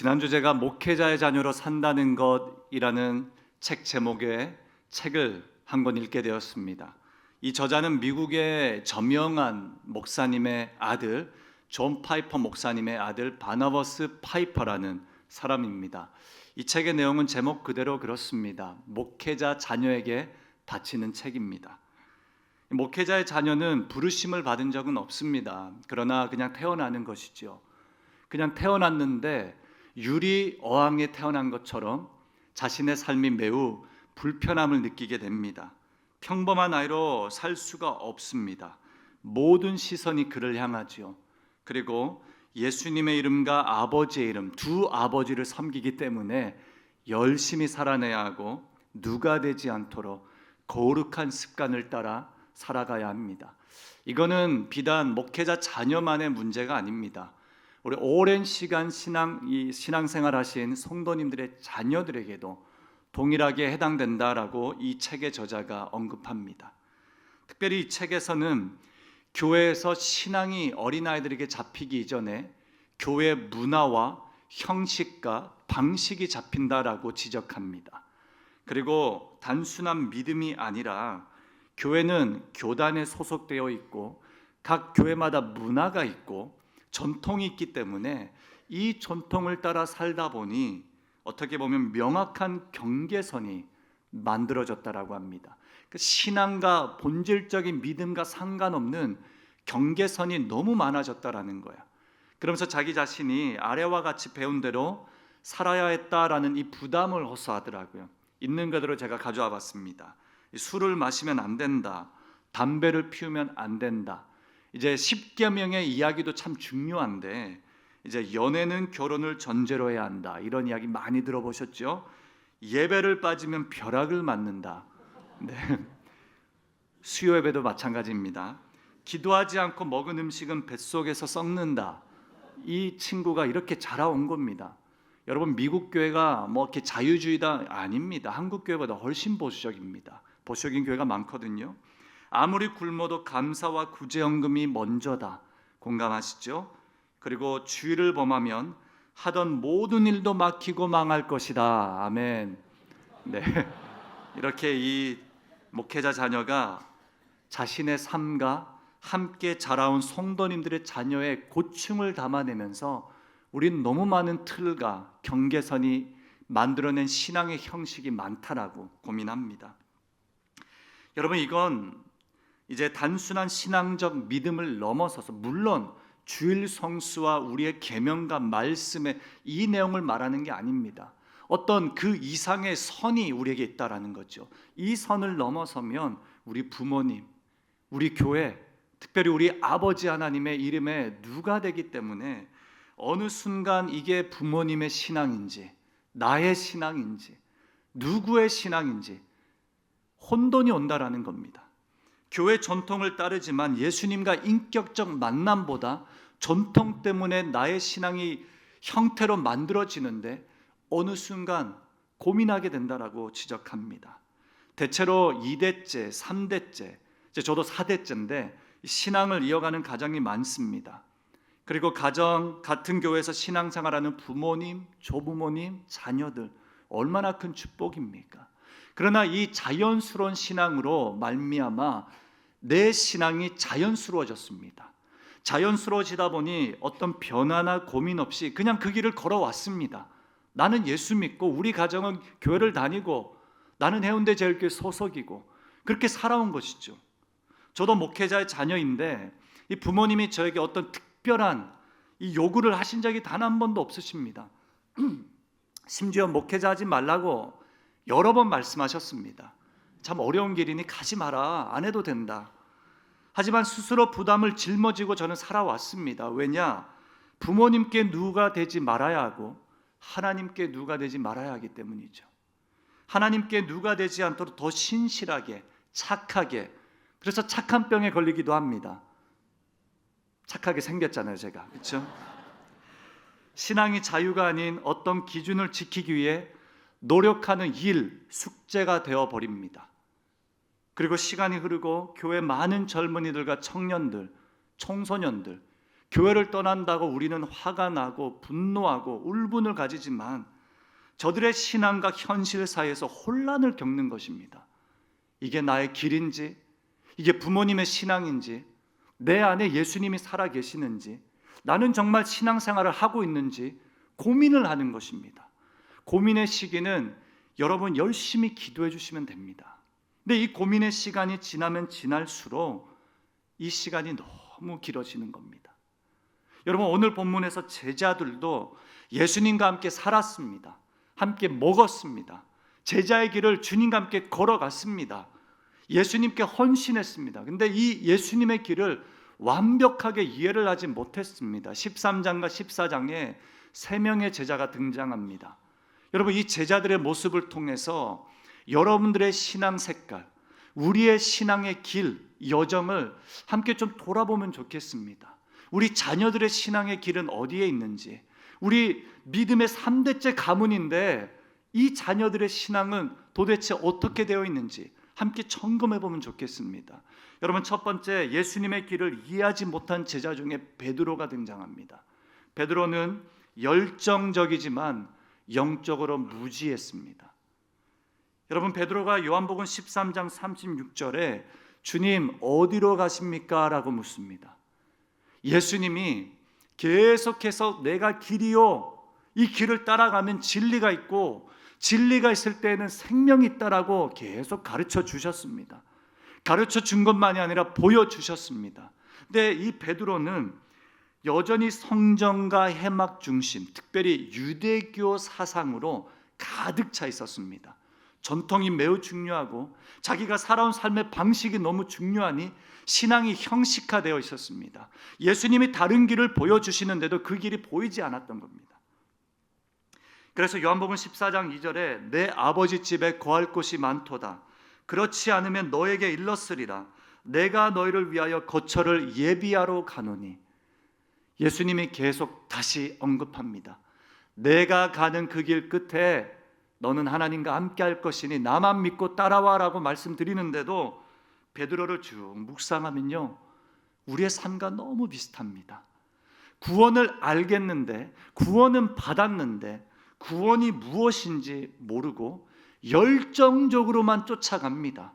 지난주 제가 목회자의 자녀로 산다는 것이라는 책 제목의 책을 한 권 읽게 되었습니다. 이 저자는 미국의 저명한 목사님의 아들 존 파이퍼 목사님의 아들 바나버스 파이퍼라는 사람입니다. 이 책의 내용은 제목 그대로 그렇습니다. 목회자 자녀에게 바치는 책입니다. 목회자의 자녀는 부르심을 받은 적은 없습니다. 그러나 그냥 태어나는 것이죠. 그냥 태어났는데 유리 어항에 태어난 것처럼 자신의 삶이 매우 불편함을 느끼게 됩니다. 평범한 아이로 살 수가 없습니다. 모든 시선이 그를 향하죠. 그리고 예수님의 이름과 아버지의 이름, 두 아버지를 섬기기 때문에 열심히 살아내야 하고 누가 되지 않도록 거룩한 습관을 따라 살아가야 합니다. 이거는 비단 목회자 자녀만의 문제가 아닙니다. 우리 오랜 시간 신앙생활 하신 성도님들의 자녀들에게도 동일하게 해당된다라고 이 책의 저자가 언급합니다. 특별히 이 책에서는 교회에서 신앙이 어린아이들에게 잡히기 이전에 교회 문화와 형식과 방식이 잡힌다라고 지적합니다. 그리고 단순한 믿음이 아니라 교회는 교단에 소속되어 있고 각 교회마다 문화가 있고 전통이 있기 때문에 이 전통을 따라 살다 보니 어떻게 보면 명확한 경계선이 만들어졌다라고 합니다. 신앙과 본질적인 믿음과 상관없는 경계선이 너무 많아졌다라는 거야. 그러면서 자기 자신이 아래와 같이 배운 대로 살아야 했다라는 이 부담을 호소하더라고요. 있는 그대로 제가 가져와 봤습니다. 술을 마시면 안 된다. 담배를 피우면 안 된다. 이제 10계명의 이야기도 참 중요한데 이제 연애는 결혼을 전제로 해야 한다. 이런 이야기 많이 들어보셨죠? 예배를 빠지면 벼락을 맞는다. 네. 수요 예배도 마찬가지입니다. 기도하지 않고 먹은 음식은 뱃속에서 썩는다. 이 친구가 이렇게 자라온 겁니다. 여러분 미국 교회가 뭐 이렇게 자유주의다 아닙니다. 한국 교회보다 훨씬 보수적입니다. 보수적인 교회가 많거든요. 아무리 굶어도 감사와 구제연금이 먼저다. 공감하시죠? 그리고 주의를 범하면 하던 모든 일도 막히고 망할 것이다. 아멘. 네. 이렇게 이 목회자 자녀가 자신의 삶과 함께 자라온 성도님들의 자녀의 고충을 담아내면서 우린 너무 많은 틀과 경계선이 만들어낸 신앙의 형식이 많다라고 고민합니다. 여러분 이건 이제 단순한 신앙적 믿음을 넘어서서 물론 주일 성수와 우리의 계명과 말씀의 이 내용을 말하는 게 아닙니다. 어떤 그 이상의 선이 우리에게 있다라는 거죠. 이 선을 넘어서면 우리 부모님, 우리 교회, 특별히 우리 아버지 하나님의 이름에 누가 되기 때문에 어느 순간 이게 부모님의 신앙인지 나의 신앙인지 누구의 신앙인지 혼돈이 온다라는 겁니다. 교회 전통을 따르지만 예수님과 인격적 만남보다 전통 때문에 나의 신앙이 형태로 만들어지는데 어느 순간 고민하게 된다라고 지적합니다. 대체로 2대째, 3대째, 저도 4대째인데 신앙을 이어가는 가정이 많습니다. 그리고 가정 같은 교회에서 신앙생활하는 부모님, 조부모님, 자녀들 얼마나 큰 축복입니까? 그러나 이 자연스러운 신앙으로 말미암아 내 신앙이 자연스러워졌습니다. 자연스러워지다 보니 어떤 변화나 고민 없이 그냥 그 길을 걸어왔습니다. 나는 예수 믿고 우리 가정은 교회를 다니고 나는 해운대 제일교회 소속이고 그렇게 살아온 것이죠. 저도 목회자의 자녀인데 이 부모님이 저에게 어떤 특별한 이 요구를 하신 적이 단 한 번도 없으십니다. 심지어 목회자 하지 말라고 여러 번 말씀하셨습니다. 참 어려운 길이니 가지 마라. 안 해도 된다. 하지만 스스로 부담을 짊어지고 저는 살아왔습니다. 왜냐? 부모님께 누가 되지 말아야 하고 하나님께 누가 되지 말아야 하기 때문이죠. 하나님께 누가 되지 않도록 더 신실하게 착하게, 그래서 착한 병에 걸리기도 합니다. 착하게 생겼잖아요 제가. 그렇죠? 신앙이 자유가 아닌 어떤 기준을 지키기 위해 노력하는 일, 숙제가 되어버립니다. 그리고 시간이 흐르고 교회 많은 젊은이들과 청년들, 청소년들 교회를 떠난다고 우리는 화가 나고 분노하고 울분을 가지지만 저들의 신앙과 현실 사이에서 혼란을 겪는 것입니다. 이게 나의 길인지, 이게 부모님의 신앙인지, 내 안에 예수님이 살아계시는지, 나는 정말 신앙생활을 하고 있는지 고민을 하는 것입니다. 고민의 시기는 여러분 열심히 기도해 주시면 됩니다. 근데 이 고민의 시간이 지나면 지날수록 이 시간이 너무 길어지는 겁니다. 여러분, 오늘 본문에서 제자들도 예수님과 함께 살았습니다. 함께 먹었습니다. 제자의 길을 주님과 함께 걸어갔습니다. 예수님께 헌신했습니다. 근데 이 예수님의 길을 완벽하게 이해를 하지 못했습니다. 13장과 14장에 3명의 제자가 등장합니다. 여러분, 이 제자들의 모습을 통해서 여러분들의 신앙 색깔, 우리의 신앙의 길, 여정을 함께 좀 돌아보면 좋겠습니다. 우리 자녀들의 신앙의 길은 어디에 있는지, 우리 믿음의 3대째 가문인데 이 자녀들의 신앙은 도대체 어떻게 되어 있는지 함께 점검해 보면 좋겠습니다. 여러분, 첫 번째, 예수님의 길을 이해하지 못한 제자 중에 베드로가 등장합니다. 베드로는 열정적이지만 영적으로 무지했습니다. 여러분, 베드로가 요한복음 13장 36절에 주님 어디로 가십니까? 라고 묻습니다. 예수님이 계속해서 내가 길이요, 이 길을 따라가면 진리가 있고 진리가 있을 때에는 생명이 있다라고 계속 가르쳐 주셨습니다. 가르쳐 준 것만이 아니라 보여주셨습니다. 근데 이 베드로는 여전히 성전과 해막 중심, 특별히 유대교 사상으로 가득 차 있었습니다. 전통이 매우 중요하고 자기가 살아온 삶의 방식이 너무 중요하니 신앙이 형식화되어 있었습니다. 예수님이 다른 길을 보여주시는데도 그 길이 보이지 않았던 겁니다. 그래서 요한복음 14장 2절에 내 아버지 집에 거할 곳이 많도다. 그렇지 않으면 너에게 일렀으리라. 내가 너희를 위하여 거처를 예비하러 가노니. 예수님이 계속 다시 언급합니다. 내가 가는 그 길 끝에 너는 하나님과 함께 할 것이니 나만 믿고 따라와라고 말씀드리는데도 베드로를 쭉 묵상하면요, 우리의 삶과 너무 비슷합니다. 구원을 알겠는데, 구원은 받았는데 구원이 무엇인지 모르고 열정적으로만 쫓아갑니다.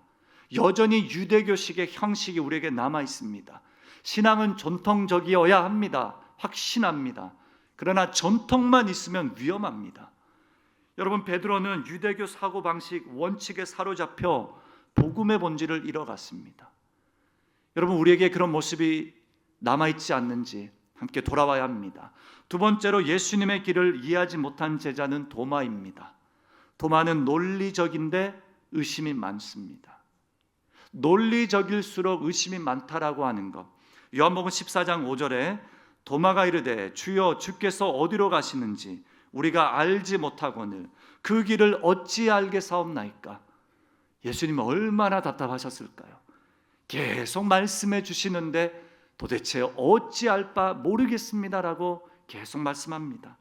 여전히 유대교식의 형식이 우리에게 남아 있습니다. 신앙은 전통적이어야 합니다. 확신합니다. 그러나 전통만 있으면 위험합니다. 여러분, 베드로는 유대교 사고방식 원칙에 사로잡혀 복음의 본질을 잃어갔습니다. 여러분, 우리에게 그런 모습이 남아있지 않는지 함께 돌아와야 합니다. 두 번째로, 예수님의 길을 이해하지 못한 제자는 도마입니다. 도마는 논리적인데 의심이 많습니다. 논리적일수록 의심이 많다라고 하는 것. 요한복음 14장 5절에 도마가 이르되 주여 주께서 어디로 가시는지 우리가 알지 못하거늘 그 길을 어찌 알겠사옵나이까. 예수님은 얼마나 답답하셨을까요? 계속 말씀해 주시는데 도대체 어찌 알 바 모르겠습니다라고 계속 말씀합니다.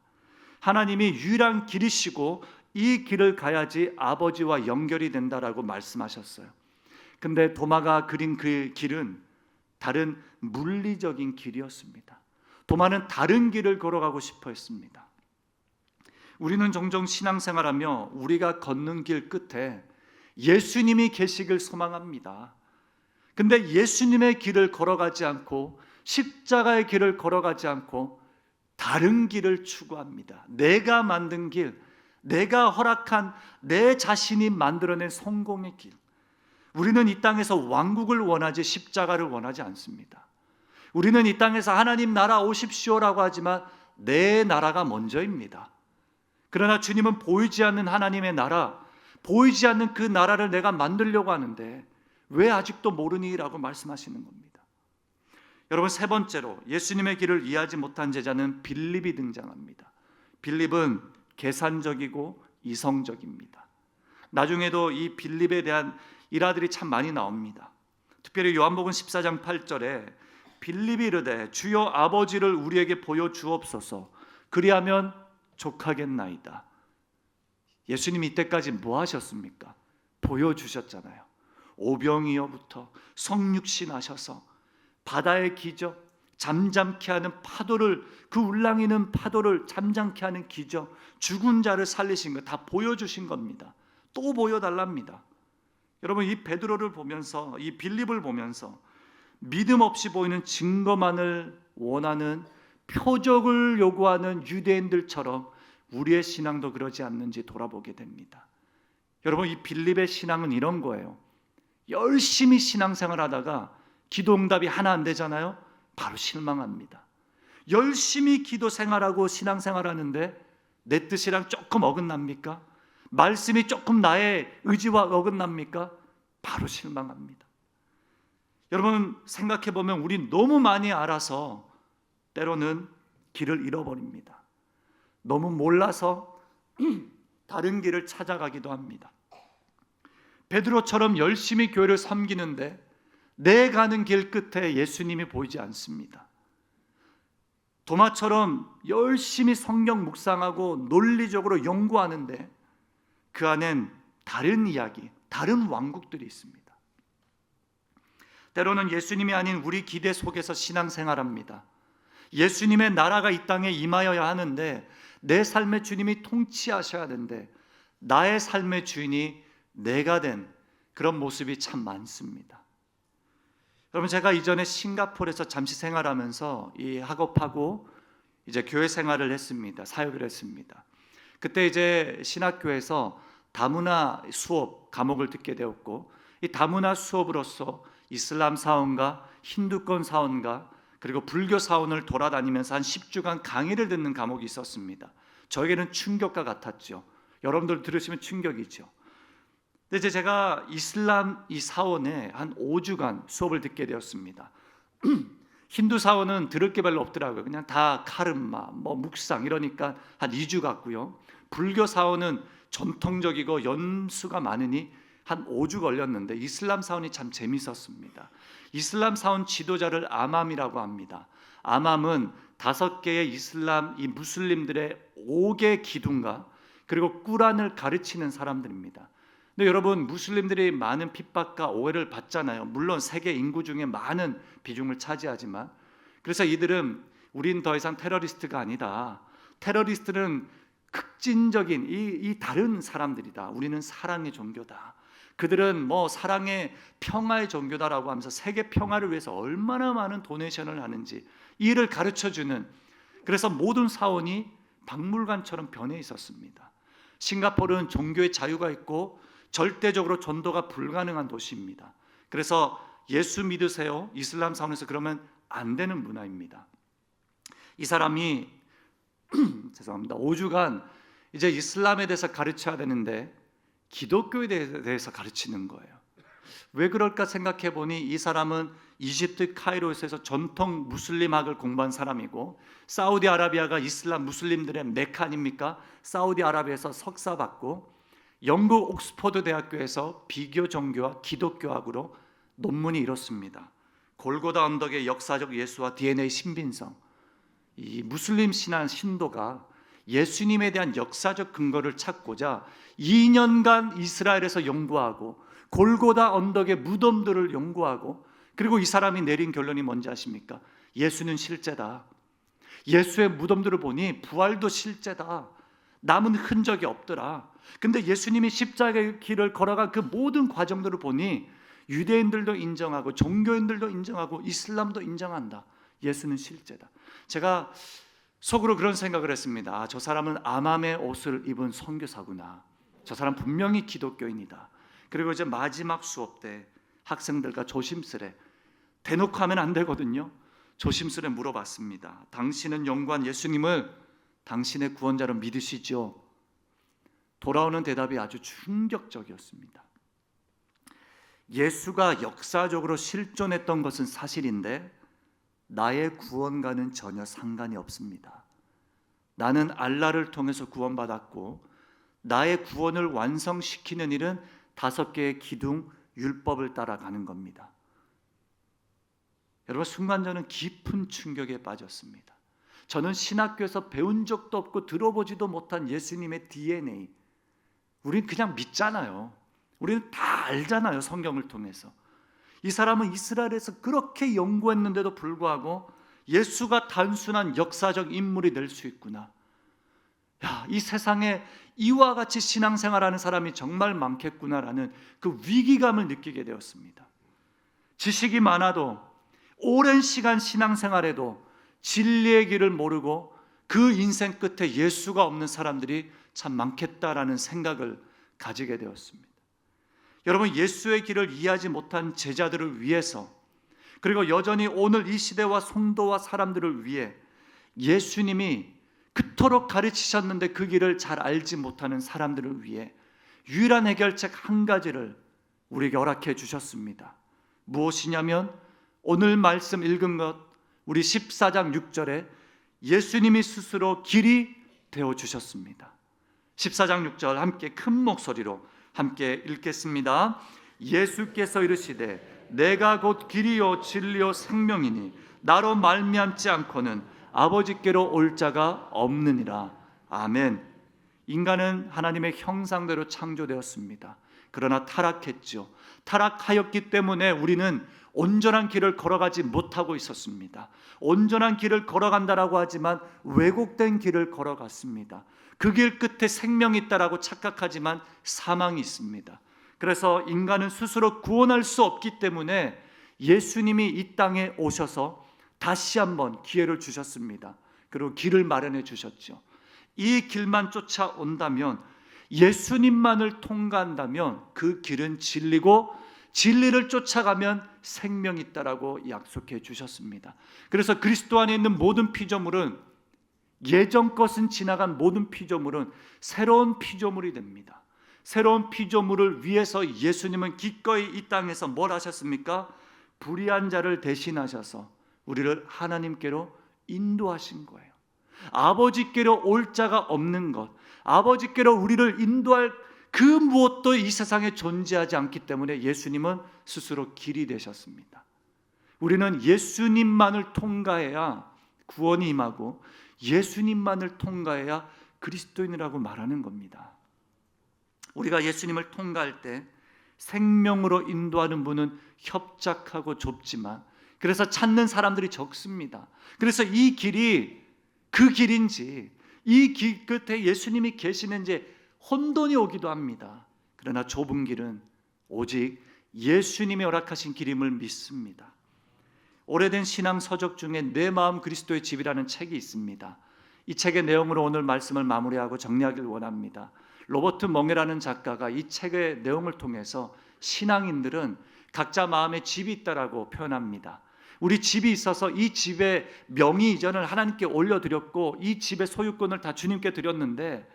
하나님이 유일한 길이시고 이 길을 가야지 아버지와 연결이 된다라고 말씀하셨어요. 근데 도마가 그린 그 길은 다른 물리적인 길이었습니다. 도마는 다른 길을 걸어가고 싶어 했습니다. 우리는 종종 신앙생활하며 우리가 걷는 길 끝에 예수님이 계시길 소망합니다. 근데 예수님의 길을 걸어가지 않고 십자가의 길을 걸어가지 않고 다른 길을 추구합니다. 내가 만든 길, 내가 허락한 내 자신이 만들어낸 성공의 길. 우리는 이 땅에서 왕국을 원하지 십자가를 원하지 않습니다. 우리는 이 땅에서 하나님 나라 오십시오라고 하지만 내 나라가 먼저입니다. 그러나 주님은 보이지 않는 하나님의 나라, 보이지 않는 그 나라를 내가 만들려고 하는데 왜 아직도 모르니라고 말씀하시는 겁니다. 여러분, 세 번째로 예수님의 길을 이해하지 못한 제자는 빌립이 등장합니다. 빌립은 계산적이고 이성적입니다. 나중에도 이 빌립에 대한 일화들이 참 많이 나옵니다. 특별히 요한복음 14장 8절에 빌립이 이르되 주여 아버지를 우리에게 보여주옵소서 그리하면 족하겠나이다. 예수님이 이때까지 뭐 하셨습니까? 보여주셨잖아요. 오병이어부터 성육신 하셔서 바다의 기적, 잠잠케 하는 파도를, 그 울랑이는 파도를 잠잠케 하는 기적, 죽은 자를 살리신 거 다 보여주신 겁니다. 또 보여달랍니다. 여러분, 이 베드로를 보면서, 이 빌립을 보면서 믿음 없이 보이는 증거만을 원하는, 표적을 요구하는 유대인들처럼 우리의 신앙도 그러지 않는지 돌아보게 됩니다. 여러분, 이 빌립의 신앙은 이런 거예요. 열심히 신앙생활 하다가 기도 응답이 하나 안 되잖아요. 바로 실망합니다. 열심히 기도 생활하고 신앙생활 하는데 내 뜻이랑 조금 어긋납니까? 말씀이 조금 나의 의지와 어긋납니까? 바로 실망합니다. 여러분, 생각해 보면 우리 너무 많이 알아서 때로는 길을 잃어버립니다. 너무 몰라서 다른 길을 찾아가기도 합니다. 베드로처럼 열심히 교회를 섬기는데 내 가는 길 끝에 예수님이 보이지 않습니다. 도마처럼 열심히 성경 묵상하고 논리적으로 연구하는데 그 안엔 다른 이야기, 다른 왕국들이 있습니다. 때로는 예수님이 아닌 우리 기대 속에서 신앙생활합니다. 예수님의 나라가 이 땅에 임하여야 하는데, 내 삶의 주님이 통치하셔야 하는데 나의 삶의 주인이 내가 된 그런 모습이 참 많습니다. 여러분, 제가 이전에 싱가포르에서 잠시 생활하면서 이 학업하고 이제 교회 생활을 했습니다. 사역을 했습니다. 그때 이제 신학교에서 다문화 수업 과목을 듣게 되었고, 이 다문화 수업으로서 이슬람 사원과 힌두권 사원과 그리고 불교 사원을 돌아다니면서 한 10주간 강의를 듣는 과목이 있었습니다. 저에게는 충격과 같았죠. 여러분들 들으시면 충격이죠. 근데 이제 제가 이슬람 이 사원에 한 5주간 수업을 듣게 되었습니다. 힌두 사원은 들을 게 별로 없더라고요. 그냥 다 카르마, 묵상 이러니까 한 2주 갔고요. 불교 사원은 전통적이고 연수가 많으니 한 5주 걸렸는데 이슬람 사원이 참 재밌었습니다. 이슬람 사원 지도자를 아맘이라고 합니다. 아맘은 5개의 이슬람 이 무슬림들의 5개 기둥과 그리고 꾸란을 가르치는 사람들입니다. 근데 여러분, 무슬림들이 많은 핍박과 오해를 받잖아요. 물론 세계 인구 중에 많은 비중을 차지하지만, 그래서 이들은 우린 더 이상 테러리스트가 아니다. 테러리스트는 극진적인 이 다른 사람들이다. 우리는 사랑의 종교다. 그들은 사랑의 평화의 종교다라고 하면서 세계 평화를 위해서 얼마나 많은 도네이션을 하는지 이 일을 가르쳐주는, 그래서 모든 사원이 박물관처럼 변해 있었습니다. 싱가포르는 종교의 자유가 있고 절대적으로 전도가 불가능한 도시입니다. 그래서 예수 믿으세요, 이슬람 사원에서 그러면 안 되는 문화입니다. 이 사람이 죄송합니다. 5주간 이제 이슬람에 대해서 가르쳐야 되는데 기독교에 대해서 가르치는 거예요. 왜 그럴까 생각해 보니 이 사람은 이집트 카이로에서 전통 무슬림학을 공부한 사람이고, 사우디아라비아가 이슬람 무슬림들의 메카 아닙니까? 사우디아라비아에서 석사 받고 영국 옥스퍼드 대학교에서 비교 종교와 기독교학으로 논문이 이렇습니다. 골고다 언덕의 역사적 예수와 DNA 신빙성. 이 무슬림 신앙 신도가 예수님에 대한 역사적 근거를 찾고자 2년간 이스라엘에서 연구하고 골고다 언덕의 무덤들을 연구하고, 그리고 이 사람이 내린 결론이 뭔지 아십니까? 예수는 실제다. 예수의 무덤들을 보니 부활도 실제다. 남은 흔적이 없더라. 근데 예수님이 십자가의 길을 걸어간 그 모든 과정들을 보니 유대인들도 인정하고 종교인들도 인정하고 이슬람도 인정한다. 예수는 실제다. 제가 속으로 그런 생각을 했습니다. 저 사람은 아맘의 옷을 입은 선교사구나. 저 사람 분명히 기독교인이다. 그리고 이제 마지막 수업 때 학생들과 조심스레, 대놓고 하면 안 되거든요. 조심스레 물어봤습니다. 당신은 영구한 예수님을 당신의 구원자로 믿으시죠? 돌아오는 대답이 아주 충격적이었습니다. 예수가 역사적으로 실존했던 것은 사실인데 나의 구원과는 전혀 상관이 없습니다. 나는 알라를 통해서 구원받았고 나의 구원을 완성시키는 일은 5개의 기둥 율법을 따라가는 겁니다. 여러분, 순간 저는 깊은 충격에 빠졌습니다. 저는 신학교에서 배운 적도 없고 들어보지도 못한 예수님의 DNA, 우린 그냥 믿잖아요. 우리는 다 알잖아요. 성경을 통해서. 이 사람은 이스라엘에서 그렇게 연구했는데도 불구하고 예수가 단순한 역사적 인물이 될 수 있구나. 야, 이 세상에 이와 같이 신앙생활하는 사람이 정말 많겠구나라는 그 위기감을 느끼게 되었습니다. 지식이 많아도 오랜 시간 신앙생활에도 진리의 길을 모르고 그 인생 끝에 예수가 없는 사람들이 참 많겠다라는 생각을 가지게 되었습니다. 여러분, 예수의 길을 이해하지 못한 제자들을 위해서, 그리고 여전히 오늘 이 시대와 성도와 사람들을 위해 예수님이 그토록 가르치셨는데 그 길을 잘 알지 못하는 사람들을 위해 유일한 해결책 한 가지를 우리에게 허락해 주셨습니다. 무엇이냐면 오늘 말씀 읽은 것, 우리 14장 6절에 예수님이 스스로 길이 되어 주셨습니다. 14장 6절 함께 큰 목소리로 함께 읽겠습니다. 예수께서 이르시되 내가 곧 길이요 진리요 생명이니 나로 말미암지 않고는 아버지께로 올 자가 없느니라. 아멘. 인간은 하나님의 형상대로 창조되었습니다. 그러나 타락했죠. 타락하였기 때문에 우리는 온전한 길을 걸어가지 못하고 있었습니다. 온전한 길을 걸어간다라고 하지만 왜곡된 길을 걸어갔습니다. 그 길 끝에 생명이 있다라고 착각하지만 사망이 있습니다. 그래서 인간은 스스로 구원할 수 없기 때문에 예수님이 이 땅에 오셔서 다시 한번 기회를 주셨습니다. 그리고 길을 마련해 주셨죠. 이 길만 쫓아온다면, 예수님만을 통과한다면 그 길은 진리고 진리를 쫓아가면 생명이 있다라고 약속해 주셨습니다. 그래서 그리스도 안에 있는 모든 피조물은, 예전 것은 지나간 모든 피조물은 새로운 피조물이 됩니다. 새로운 피조물을 위해서 예수님은 기꺼이 이 땅에서 뭘 하셨습니까? 불의한 자를 대신하셔서 우리를 하나님께로 인도하신 거예요. 아버지께로 올 자가 없는 것, 아버지께로 우리를 인도할 그 무엇도 이 세상에 존재하지 않기 때문에 예수님은 스스로 길이 되셨습니다. 우리는 예수님만을 통과해야 구원이 임하고 예수님만을 통과해야 그리스도인이라고 말하는 겁니다. 우리가 예수님을 통과할 때 생명으로 인도하는 문은 협착하고 좁지만, 그래서 찾는 사람들이 적습니다. 그래서 이 길이 그 길인지, 이 길 끝에 예수님이 계시는지 혼돈이 오기도 합니다. 그러나 좁은 길은 오직 예수님이 허락하신 길임을 믿습니다. 오래된 신앙 서적 중에 내 마음 그리스도의 집이라는 책이 있습니다. 이 책의 내용으로 오늘 말씀을 마무리하고 정리하길 원합니다. 로버트 멍에라는 작가가 이 책의 내용을 통해서 신앙인들은 각자 마음에 집이 있다라고 표현합니다. 우리 집이 있어서 이 집의 명의 이전을 하나님께 올려드렸고 이 집의 소유권을 다 주님께 드렸는데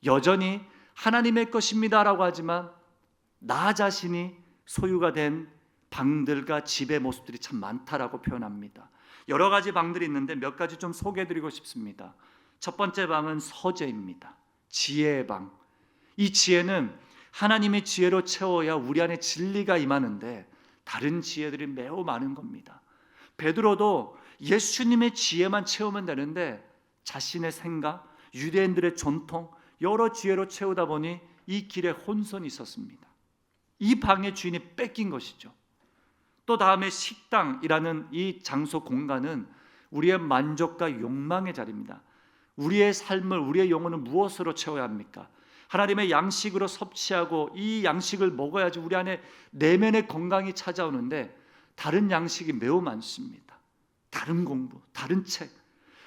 여전히 하나님의 것입니다라고 하지만 나 자신이 소유가 된 방들과 집의 모습들이 참 많다라고 표현합니다. 여러 가지 방들이 있는데 몇 가지 좀 소개해드리고 싶습니다. 첫 번째 방은 서재입니다. 지혜의 방. 이 지혜는 하나님의 지혜로 채워야 우리 안에 진리가 임하는데 다른 지혜들이 매우 많은 겁니다. 베드로도 예수님의 지혜만 채우면 되는데 자신의 생각, 유대인들의 전통, 여러 지혜로 채우다 보니 이 길에 혼선이 있었습니다. 이 방의 주인이 뺏긴 것이죠. 또 다음에 식당이라는 이 장소 공간은 우리의 만족과 욕망의 자리입니다. 우리의 삶을, 우리의 영혼을 무엇으로 채워야 합니까? 하나님의 양식으로 섭취하고 이 양식을 먹어야지 우리 안에 내면의 건강이 찾아오는데 다른 양식이 매우 많습니다. 다른 공부, 다른 책.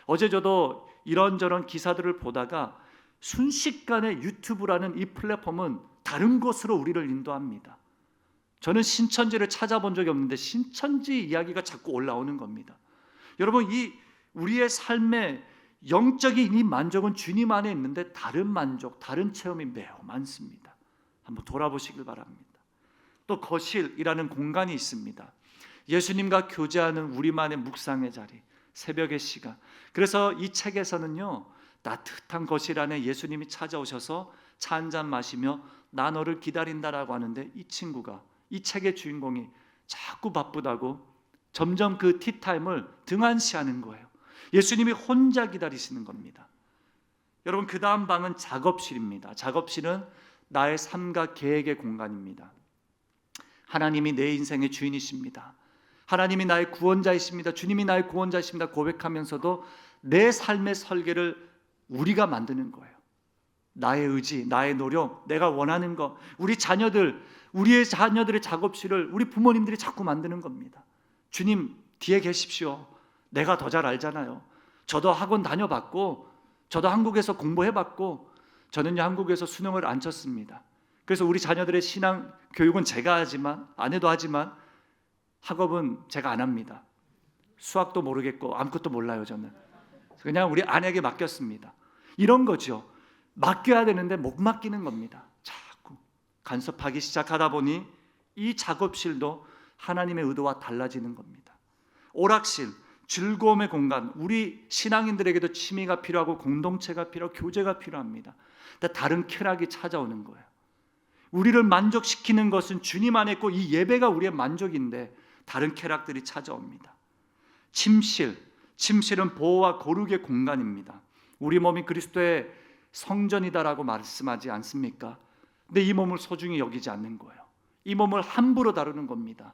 어제 저도 이런저런 기사들을 보다가 순식간에 유튜브라는 이 플랫폼은 다른 곳으로 우리를 인도합니다. 저는 신천지를 찾아본 적이 없는데 신천지 이야기가 자꾸 올라오는 겁니다. 여러분, 이 우리의 삶의 영적인 이 만족은 주님 안에 있는데 다른 만족, 다른 체험이 매우 많습니다. 한번 돌아보시길 바랍니다. 또 거실이라는 공간이 있습니다. 예수님과 교제하는 우리만의 묵상의 자리, 새벽의 시간. 그래서 이 책에서는요, 따뜻한 거실 안에 예수님이 찾아오셔서 차 한잔 마시며 나 너를 기다린다라고 하는데 이 친구가, 이 책의 주인공이 자꾸 바쁘다고 점점 그 티타임을 등한시하는 거예요. 예수님이 혼자 기다리시는 겁니다. 여러분, 그 다음 방은 작업실입니다. 작업실은 나의 삶과 계획의 공간입니다. 하나님이 내 인생의 주인이십니다. 하나님이 나의 구원자이십니다, 주님이 나의 구원자이십니다 고백하면서도 내 삶의 설계를 우리가 만드는 거예요. 나의 의지, 나의 노력, 내가 원하는 것, 우리의 자녀들의 작업실을 우리 부모님들이 자꾸 만드는 겁니다. 주님 뒤에 계십시오. 내가 더 잘 알잖아요. 저도 학원 다녀봤고, 저도 한국에서 공부해봤고, 저는요 한국에서 수능을 안 쳤습니다. 그래서 우리 자녀들의 신앙 교육은 제가 하지만, 아내도 하지만 학업은 제가 안 합니다. 수학도 모르겠고 아무것도 몰라요. 저는 그냥 우리 아내에게 맡겼습니다. 이런 거죠. 맡겨야 되는데 못 맡기는 겁니다. 자꾸 간섭하기 시작하다 보니 이 작업실도 하나님의 의도와 달라지는 겁니다. 오락실, 즐거움의 공간, 우리 신앙인들에게도 취미가 필요하고 공동체가 필요하고 교제가 필요합니다. 근데 다른 쾌락이 찾아오는 거예요. 우리를 만족시키는 것은 주님 안에 있고 이 예배가 우리의 만족인데 다른 쾌락들이 찾아옵니다. 침실은 보호와 거룩의 공간입니다. 우리 몸이 그리스도의 성전이다라고 말씀하지 않습니까? 근데 이 몸을 소중히 여기지 않는 거예요. 이 몸을 함부로 다루는 겁니다.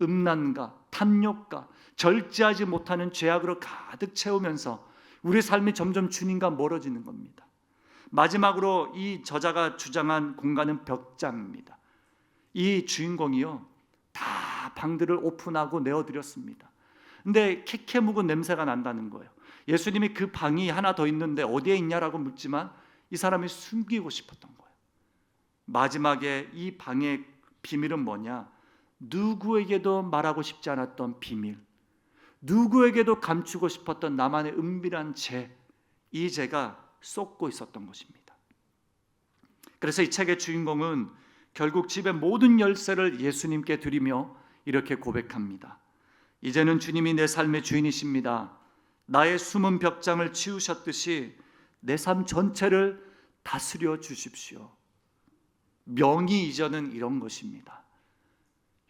음란과 탐욕과 절제하지 못하는 죄악으로 가득 채우면서 우리의 삶이 점점 주님과 멀어지는 겁니다. 마지막으로 이 저자가 주장한 공간은 벽장입니다. 이 주인공이요 다 방들을 오픈하고 내어드렸습니다. 근데 캐캐 묵은 냄새가 난다는 거예요. 예수님이 그 방이 하나 더 있는데 어디에 있냐라고 묻지만 이 사람이 숨기고 싶었던 거예요. 마지막에 이 방의 비밀은 뭐냐? 누구에게도 말하고 싶지 않았던 비밀, 누구에게도 감추고 싶었던 나만의 은밀한 죄, 이 죄가 쏟고 있었던 것입니다. 그래서 이 책의 주인공은 결국 집의 모든 열쇠를 예수님께 드리며 이렇게 고백합니다. 이제는 주님이 내 삶의 주인이십니다. 나의 숨은 벽장을 치우셨듯이 내 삶 전체를 다스려 주십시오. 명의 이전은 이런 것입니다.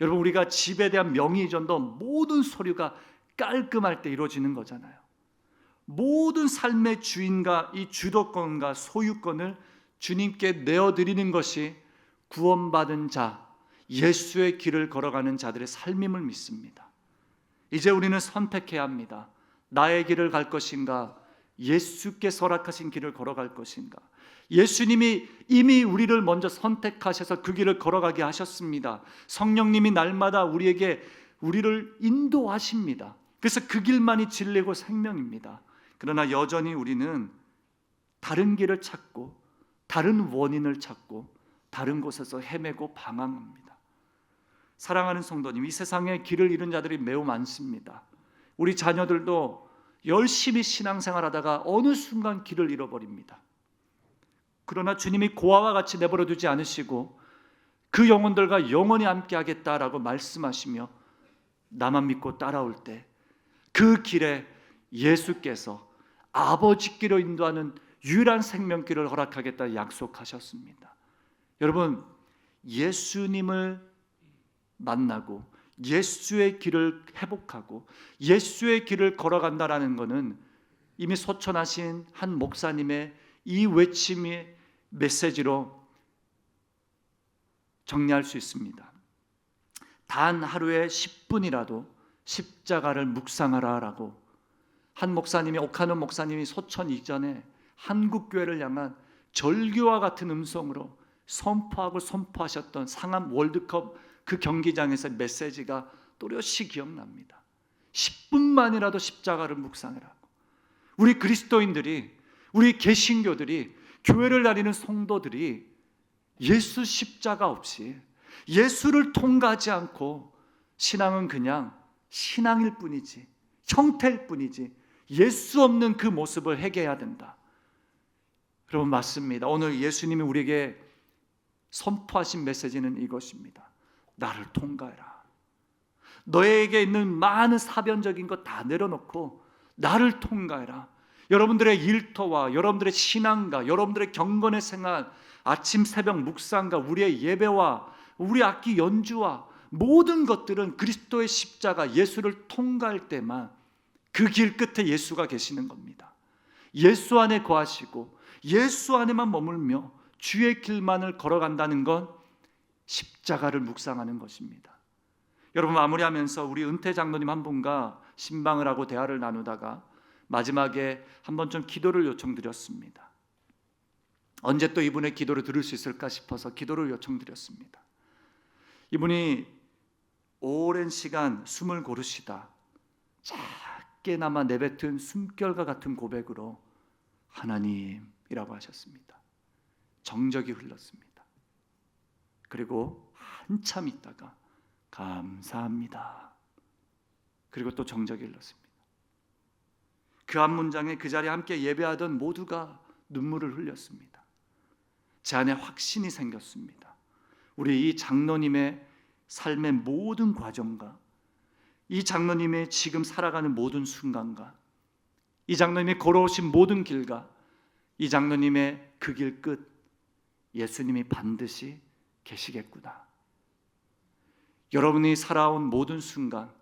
여러분, 우리가 집에 대한 명의 이전도 모든 서류가 깔끔할 때 이루어지는 거잖아요. 모든 삶의 주인과 이 주도권과 소유권을 주님께 내어드리는 것이 구원받은 자, 예수의 길을 걸어가는 자들의 삶임을 믿습니다. 이제 우리는 선택해야 합니다. 나의 길을 갈 것인가? 예수께서 허락하신 길을 걸어갈 것인가? 예수님이 이미 우리를 먼저 선택하셔서 그 길을 걸어가게 하셨습니다. 성령님이 날마다 우리를 인도하십니다. 그래서 그 길만이 진리고 생명입니다. 그러나 여전히 우리는 다른 길을 찾고 다른 원인을 찾고 다른 곳에서 헤매고 방황합니다. 사랑하는 성도님, 이 세상에 길을 잃은 자들이 매우 많습니다. 우리 자녀들도 열심히 신앙생활하다가 어느 순간 길을 잃어버립니다. 그러나 주님이 고아와 같이 내버려 두지 않으시고 그 영혼들과 영원히 함께 하겠다라고 말씀하시며 나만 믿고 따라올 때 그 길에 예수께서 아버지께로 인도하는 유일한 생명길을 허락하겠다 약속하셨습니다. 여러분, 예수님을 만나고 예수의 길을 회복하고 예수의 길을 걸어간다라는 것은 이미 소천하신 한 목사님의 이 외침의 메시지로 정리할 수 있습니다. 단 하루에 10분이라도 십자가를 묵상하라라고 한 목사님이, 오카노 목사님이 소천 이전에 한국 교회를 향한 절규와 같은 음성으로 선포하셨던 상암 월드컵 그 경기장에서 메시지가 또렷이 기억납니다. 10분만이라도 십자가를 묵상하라고. 우리 그리스도인들이, 우리 개신교들이, 교회를 다니는 성도들이 예수 십자가 없이, 예수를 통과하지 않고 신앙은 그냥 신앙일 뿐이지, 형태일 뿐이지, 예수 없는 그 모습을 회개해야 된다. 여러분, 맞습니다. 오늘 예수님이 우리에게 선포하신 메시지는 이것입니다. 나를 통과해라. 너에게 있는 많은 사변적인 것 다 내려놓고 나를 통과해라. 여러분들의 일터와 여러분들의 신앙과 여러분들의 경건의 생활, 아침 새벽 묵상과 우리의 예배와 우리 악기 연주와 모든 것들은 그리스도의 십자가, 예수를 통과할 때만 그 길 끝에 예수가 계시는 겁니다. 예수 안에 거하시고 예수 안에만 머물며 주의 길만을 걸어간다는 건 십자가를 묵상하는 것입니다. 여러분, 마무리하면서 우리 은퇴 장로님 한 분과 신방을 하고 대화를 나누다가 마지막에 한번 좀 기도를 요청드렸습니다. 언제 또 이분의 기도를 들을 수 있을까 싶어서 기도를 요청드렸습니다. 이분이 오랜 시간 숨을 고르시다 작게나마 내뱉은 숨결과 같은 고백으로 하나님이라고 하셨습니다. 정적이 흘렀습니다. 그리고 한참 있다가 감사합니다. 그리고 또 정적이 흘렀습니다. 그 한 문장에 그 자리에 함께 예배하던 모두가 눈물을 흘렸습니다. 제 안에 확신이 생겼습니다. 우리 이 장로님의 삶의 모든 과정과 이 장로님의 지금 살아가는 모든 순간과 이 장로님이 걸어오신 모든 길과 이 장로님의 그 길 끝, 예수님이 반드시 계시겠구나. 여러분이 살아온 모든 순간,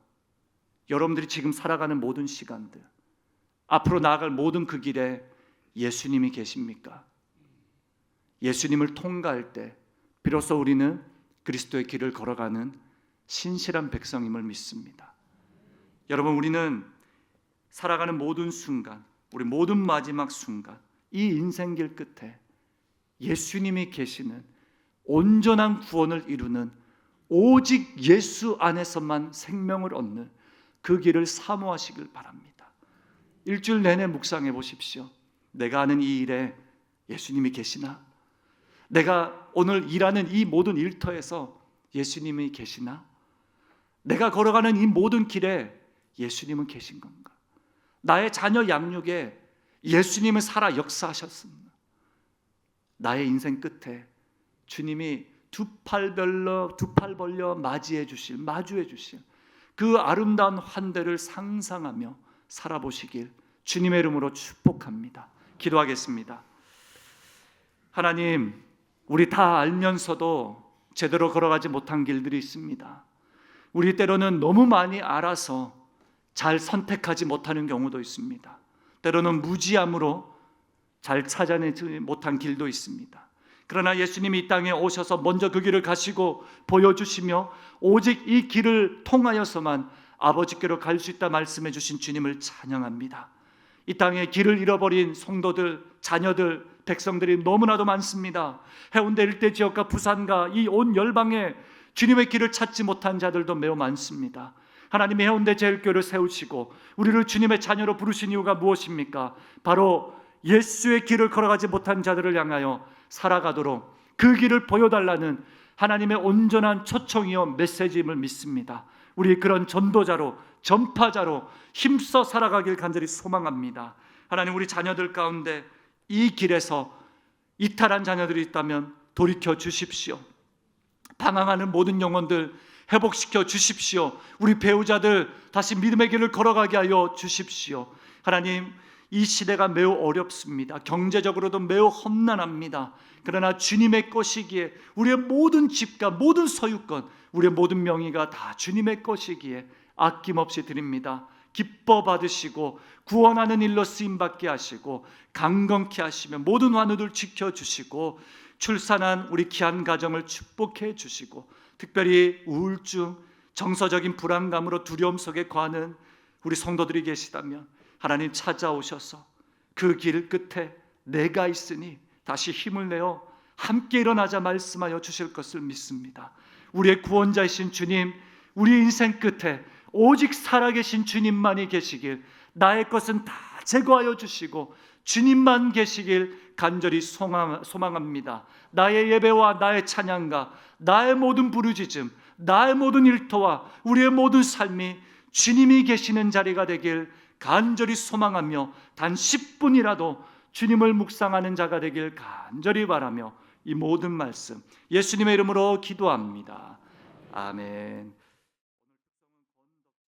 여러분들이 지금 살아가는 모든 시간들, 앞으로 나아갈 모든 그 길에 예수님이 계십니까? 예수님을 통과할 때 비로소 우리는 그리스도의 길을 걸어가는 신실한 백성임을 믿습니다. 여러분, 우리는 살아가는 모든 순간, 우리 모든 마지막 순간, 이 인생길 끝에 예수님이 계시는 온전한 구원을 이루는 오직 예수 안에서만 생명을 얻는 그 길을 사모하시길 바랍니다. 일주일 내내 묵상해 보십시오. 내가 하는 이 일에 예수님이 계시나? 내가 오늘 일하는 이 모든 일터에서 예수님이 계시나? 내가 걸어가는 이 모든 길에 예수님은 계신 건가? 나의 자녀 양육에 예수님은 살아 역사하셨습니다. 나의 인생 끝에 주님이 두 팔 벌려 마주해 주실 그 아름다운 환대를 상상하며 살아보시길 주님의 이름으로 축복합니다. 기도하겠습니다. 하나님, 우리 다 알면서도 제대로 걸어가지 못한 길들이 있습니다. 우리 때로는 너무 많이 알아서 잘 선택하지 못하는 경우도 있습니다. 때로는 무지함으로 잘 찾아내지 못한 길도 있습니다. 그러나 예수님이 이 땅에 오셔서 먼저 그 길을 가시고 보여주시며 오직 이 길을 통하여서만 아버지께로 갈 수 있다 말씀해 주신 주님을 찬양합니다. 이 땅에 길을 잃어버린 성도들, 자녀들, 백성들이 너무나도 많습니다. 해운대 일대 지역과 부산과 이 온 열방에 주님의 길을 찾지 못한 자들도 매우 많습니다. 하나님이 해운대 제일교회를 세우시고 우리를 주님의 자녀로 부르신 이유가 무엇입니까? 바로 예수의 길을 걸어가지 못한 자들을 향하여 살아가도록 그 길을 보여달라는 하나님의 온전한 초청이요 메시지임을 믿습니다. 우리 그런 전도자로, 전파자로 힘써 살아가길 간절히 소망합니다. 하나님, 우리 자녀들 가운데 이 길에서 이탈한 자녀들이 있다면 돌이켜 주십시오. 방황하는 모든 영혼들 회복시켜 주십시오. 우리 배우자들 다시 믿음의 길을 걸어가게 하여 주십시오. 하나님, 이 시대가 매우 어렵습니다. 경제적으로도 매우 험난합니다. 그러나 주님의 것이기에 우리의 모든 집과 모든 소유권, 우리의 모든 명의가 다 주님의 것이기에 아낌없이 드립니다. 기뻐 받으시고 구원하는 일로 쓰임받게 하시고 강건케 하시며 모든 환우들 지켜주시고 출산한 우리 귀한 가정을 축복해 주시고 특별히 우울증, 정서적인 불안감으로 두려움 속에 거하는 우리 성도들이 계시다면 하나님 찾아오셔서 그 길 끝에 내가 있으니 다시 힘을 내어 함께 일어나자 말씀하여 주실 것을 믿습니다. 우리의 구원자이신 주님, 우리 인생 끝에 오직 살아계신 주님만이 계시길, 나의 것은 다 제거하여 주시고 주님만 계시길 간절히 소망합니다. 나의 예배와 나의 찬양과 나의 모든 부르짖음, 나의 모든 일터와 우리의 모든 삶이 주님이 계시는 자리가 되길 간절히 소망하며 단 10분이라도 주님을 묵상하는 자가 되길 간절히 바라며 이 모든 말씀 예수님의 이름으로 기도합니다. 아멘.